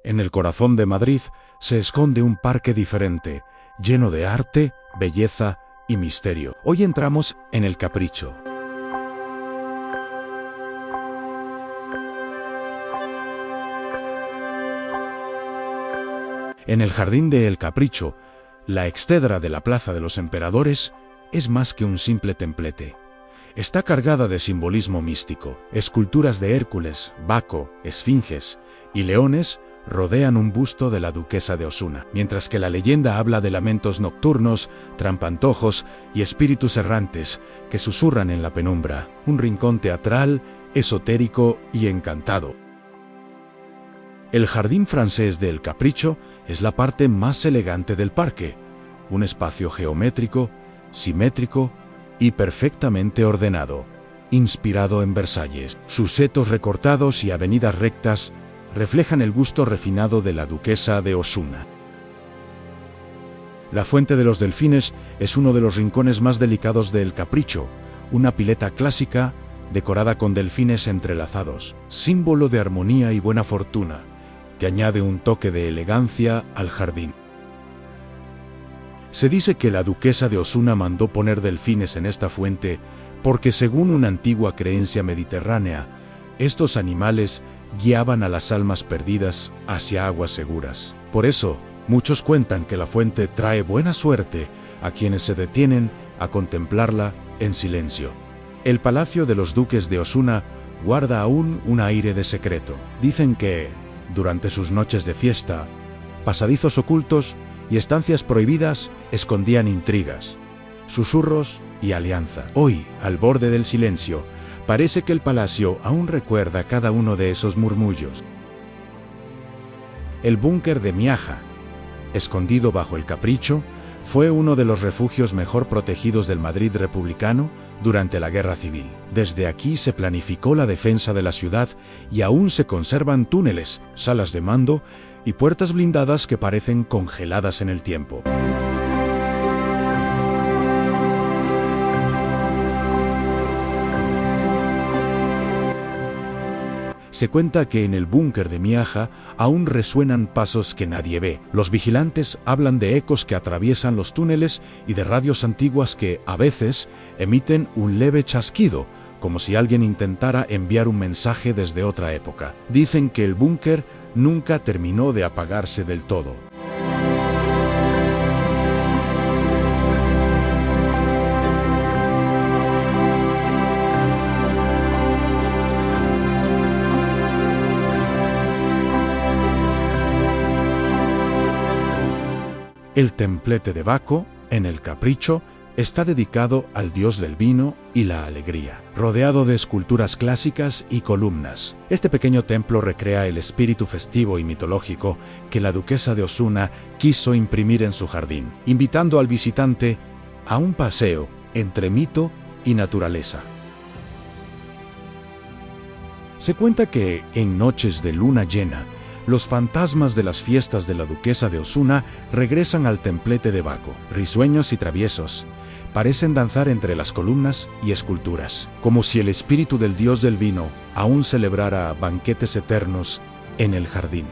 En el corazón de Madrid se esconde un parque diferente, lleno de arte, belleza y misterio. Hoy entramos en El Capricho. En el jardín de El Capricho, la extedra de la Plaza de los Emperadores es más que un simple templete. Está cargada de simbolismo místico. Esculturas de Hércules, Baco, esfinges y leones rodean un busto de la duquesa de Osuna, mientras que la leyenda habla de lamentos nocturnos, trampantojos y espíritus errantes que susurran en la penumbra. Un rincón teatral, esotérico y encantado. El jardín francés de El Capricho es la parte más elegante del parque, un espacio geométrico, simétrico y perfectamente ordenado, inspirado en Versalles. Sus setos recortados y avenidas rectas reflejan el gusto refinado de la duquesa de Osuna. La Fuente de los Delfines es uno de los rincones más delicados de El Capricho, una pileta clásica decorada con delfines entrelazados, símbolo de armonía y buena fortuna, que añade un toque de elegancia al jardín. Se dice que la duquesa de Osuna mandó poner delfines en esta fuente porque, según una antigua creencia mediterránea, estos animales guiaban a las almas perdidas hacia aguas seguras. Por eso, muchos cuentan que la fuente trae buena suerte a quienes se detienen a contemplarla en silencio. El Palacio de los Duques de Osuna guarda aún un aire de secreto. Dicen que, durante sus noches de fiesta, pasadizos ocultos y estancias prohibidas escondían intrigas, susurros y alianzas. Hoy, al borde del silencio, parece que el palacio aún recuerda cada uno de esos murmullos. El búnker de Miaja, escondido bajo El Capricho, fue uno de los refugios mejor protegidos del Madrid republicano durante la Guerra Civil. Desde aquí se planificó la defensa de la ciudad y aún se conservan túneles, salas de mando y puertas blindadas que parecen congeladas en el tiempo. Se cuenta que en el búnker de Miaja aún resuenan pasos que nadie ve. Los vigilantes hablan de ecos que atraviesan los túneles y de radios antiguas que, a veces, emiten un leve chasquido, como si alguien intentara enviar un mensaje desde otra época. Dicen que el búnker nunca terminó de apagarse del todo. El templete de Baco, en El Capricho, está dedicado al dios del vino y la alegría, rodeado de esculturas clásicas y columnas. Este pequeño templo recrea el espíritu festivo y mitológico que la duquesa de Osuna quiso imprimir en su jardín, invitando al visitante a un paseo entre mito y naturaleza. Se cuenta que, en noches de luna llena, los fantasmas de las fiestas de la duquesa de Osuna regresan al templete de Baco, risueños y traviesos. Parecen danzar entre las columnas y esculturas, como si el espíritu del dios del vino aún celebrara banquetes eternos en el jardín.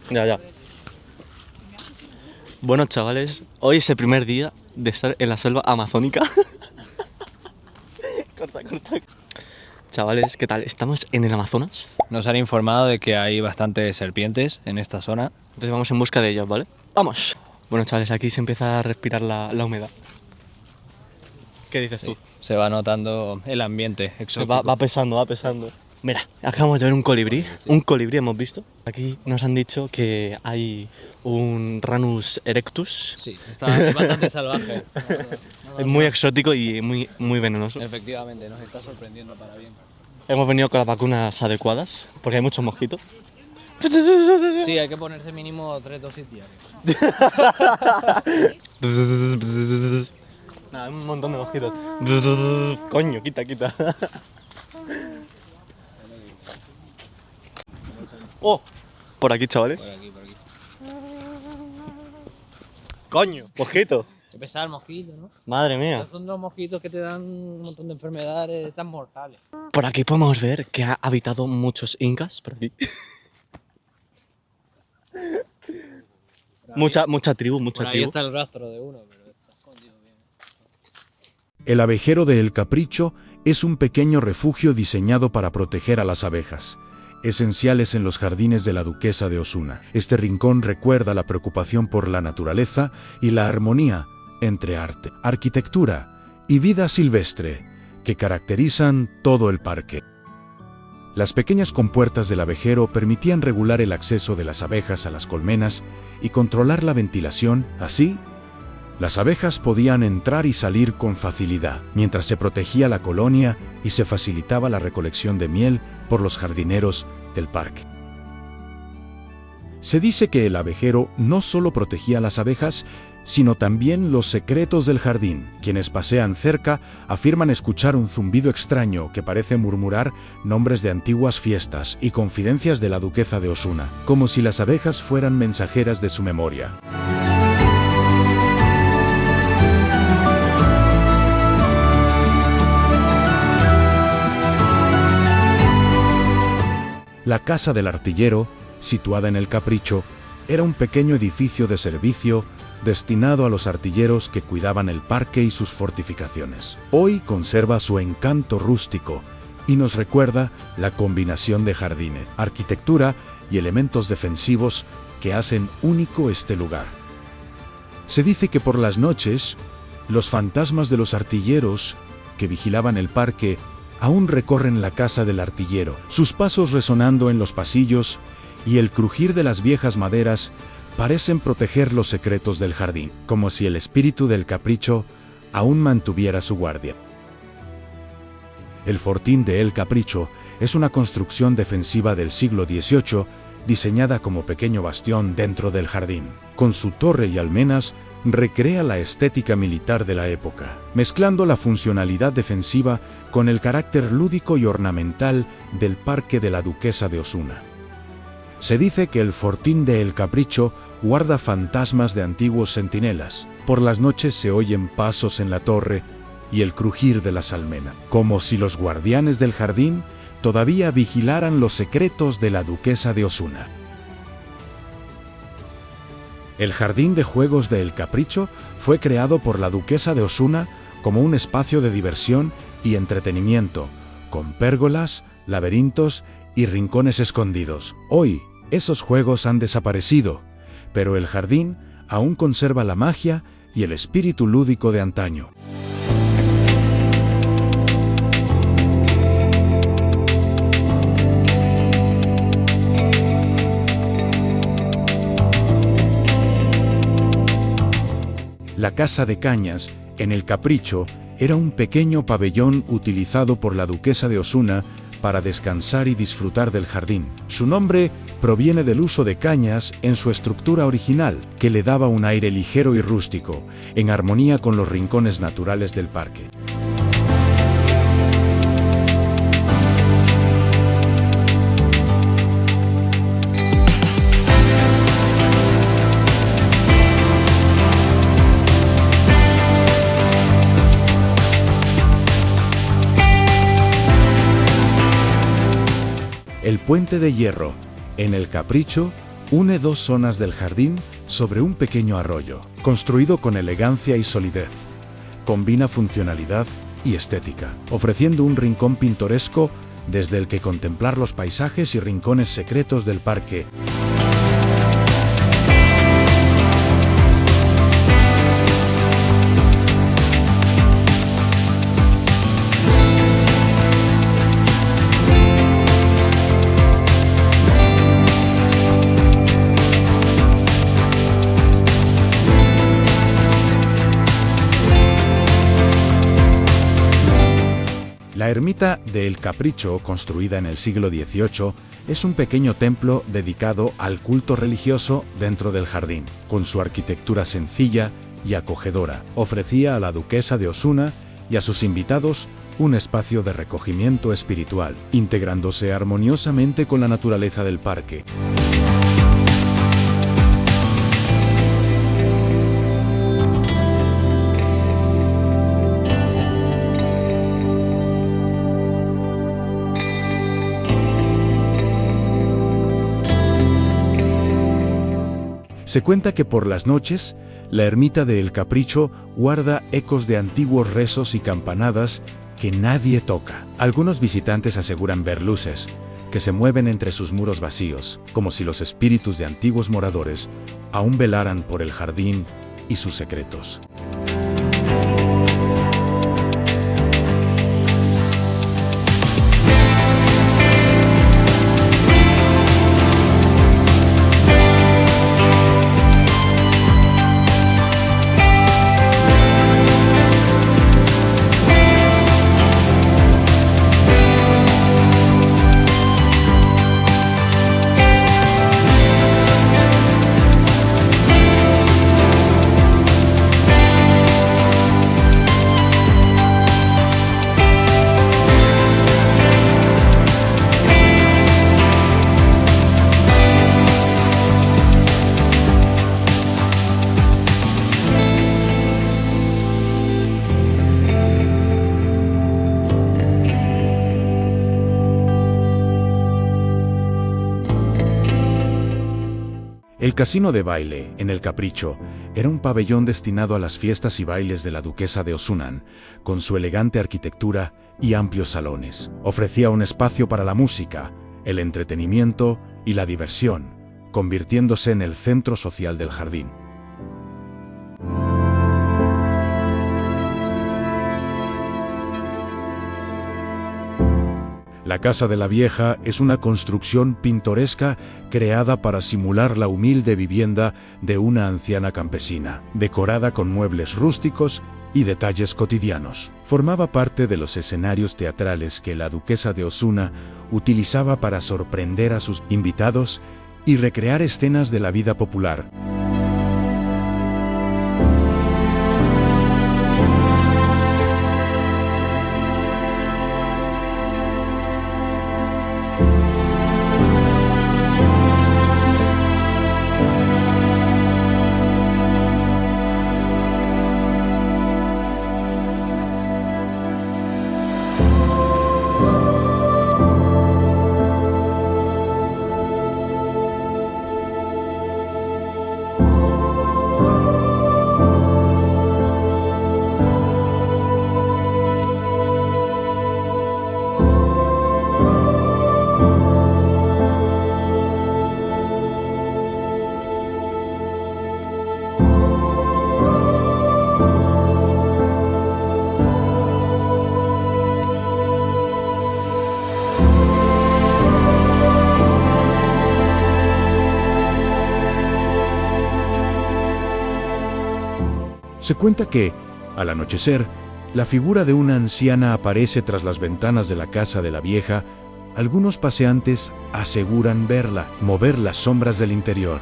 Ya. Bueno, chavales, hoy es el primer día de estar en la selva amazónica. Corta. Chavales, ¿qué tal? ¿Estamos en el Amazonas? Nos han informado de que hay bastantes serpientes en esta zona. Entonces vamos en busca de ellas, ¿vale? ¡Vamos! Bueno, chavales, aquí se empieza a respirar la humedad. ¿Qué dices tú? Se va notando el ambiente exótico. Va pesando. Mira, acabamos de ver un colibrí. Un colibrí hemos visto. Aquí nos han dicho que hay un Ranus erectus. Sí, está bastante salvaje. Es muy exótico y muy venenoso. Efectivamente, nos está sorprendiendo para bien. Hemos venido con las vacunas adecuadas, porque hay muchos mosquitos. Sí, hay que ponerse mínimo 3 dosis diarias. Nada, un montón de mosquitos. Coño, quita. ¡Oh! Por aquí, chavales. Por aquí. ¡Coño! ¡Mosquito! Qué pesado el mosquito, ¿no? Madre mía. Estos son los mosquitos que te dan un montón de enfermedades tan mortales. Por aquí podemos ver que ha habitado muchos incas, por aquí. Mucha tribu, mucha Por ahí tribu. está el rastro de uno, pero está escondido bien. El abejero de El Capricho es un pequeño refugio diseñado para proteger a las abejas, esenciales en los jardines de la Duquesa de Osuna. Este rincón recuerda la preocupación por la naturaleza y la armonía entre arte, arquitectura y vida silvestre que caracterizan todo el parque. Las pequeñas compuertas del abejero permitían regular el acceso de las abejas a las colmenas y controlar la ventilación. Así, las abejas podían entrar y salir con facilidad, mientras se protegía la colonia y se facilitaba la recolección de miel por los jardineros del parque. Se dice que el abejero no solo protegía a las abejas, sino también los secretos del jardín. Quienes pasean cerca afirman escuchar un zumbido extraño que parece murmurar nombres de antiguas fiestas y confidencias de la duquesa de Osuna, como si las abejas fueran mensajeras de su memoria. La casa del artillero, situada en El Capricho, era un pequeño edificio de servicio destinado a los artilleros que cuidaban el parque y sus fortificaciones. Hoy conserva su encanto rústico y nos recuerda la combinación de jardines, arquitectura y elementos defensivos que hacen único este lugar. Se dice que por las noches, los fantasmas de los artilleros que vigilaban el parque aún recorren la casa del artillero, sus pasos resonando en los pasillos y el crujir de las viejas maderas parecen proteger los secretos del jardín, como si el espíritu del Capricho aún mantuviera su guardia. El fortín de El Capricho es una construcción defensiva del siglo XVIII, diseñada como pequeño bastión dentro del jardín. Con su torre y almenas, recrea la estética militar de la época, mezclando la funcionalidad defensiva con el carácter lúdico y ornamental del parque de la Duquesa de Osuna. Se dice que el fortín de El Capricho guarda fantasmas de antiguos centinelas. Por las noches se oyen pasos en la torre y el crujir de las almenas, como si los guardianes del jardín todavía vigilaran los secretos de la Duquesa de Osuna. El jardín de juegos de El Capricho fue creado por la Duquesa de Osuna como un espacio de diversión y entretenimiento, con pérgolas, laberintos y rincones escondidos. Hoy, esos juegos han desaparecido, pero el jardín aún conserva la magia y el espíritu lúdico de antaño. La Casa de Cañas, en El Capricho, era un pequeño pabellón utilizado por la Duquesa de Osuna para descansar y disfrutar del jardín. Su nombre proviene del uso de cañas en su estructura original, que le daba un aire ligero y rústico, en armonía con los rincones naturales del parque. El puente de hierro, en El Capricho, une dos zonas del jardín sobre un pequeño arroyo. Construido con elegancia y solidez, combina funcionalidad y estética, ofreciendo un rincón pintoresco desde el que contemplar los paisajes y rincones secretos del parque. La ermita de El Capricho, construida en el siglo XVIII, es un pequeño templo dedicado al culto religioso dentro del jardín. Con su arquitectura sencilla y acogedora, ofrecía a la Duquesa de Osuna y a sus invitados un espacio de recogimiento espiritual, integrándose armoniosamente con la naturaleza del parque. Se cuenta que por las noches, la ermita de El Capricho guarda ecos de antiguos rezos y campanadas que nadie toca. Algunos visitantes aseguran ver luces que se mueven entre sus muros vacíos, como si los espíritus de antiguos moradores aún velaran por el jardín y sus secretos. El casino de baile, en El Capricho, era un pabellón destinado a las fiestas y bailes de la duquesa de Osunan, con su elegante arquitectura y amplios salones. Ofrecía un espacio para la música, el entretenimiento y la diversión, convirtiéndose en el centro social del jardín. La Casa de la Vieja es una construcción pintoresca creada para simular la humilde vivienda de una anciana campesina, decorada con muebles rústicos y detalles cotidianos. Formaba parte de los escenarios teatrales que la duquesa de Osuna utilizaba para sorprender a sus invitados y recrear escenas de la vida popular. Se cuenta que, al anochecer, la figura de una anciana aparece tras las ventanas de la Casa de la Vieja. Algunos paseantes aseguran verla mover las sombras del interior,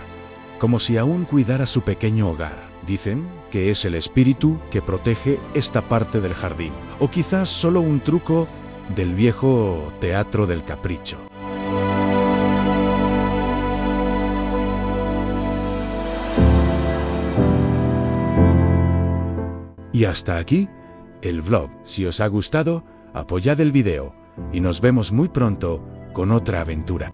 como si aún cuidara su pequeño hogar. Dicen que es el espíritu que protege esta parte del jardín, o quizás solo un truco del viejo Teatro del Capricho. Y hasta aquí el vlog. Si os ha gustado, apoyad el video y nos vemos muy pronto con otra aventura.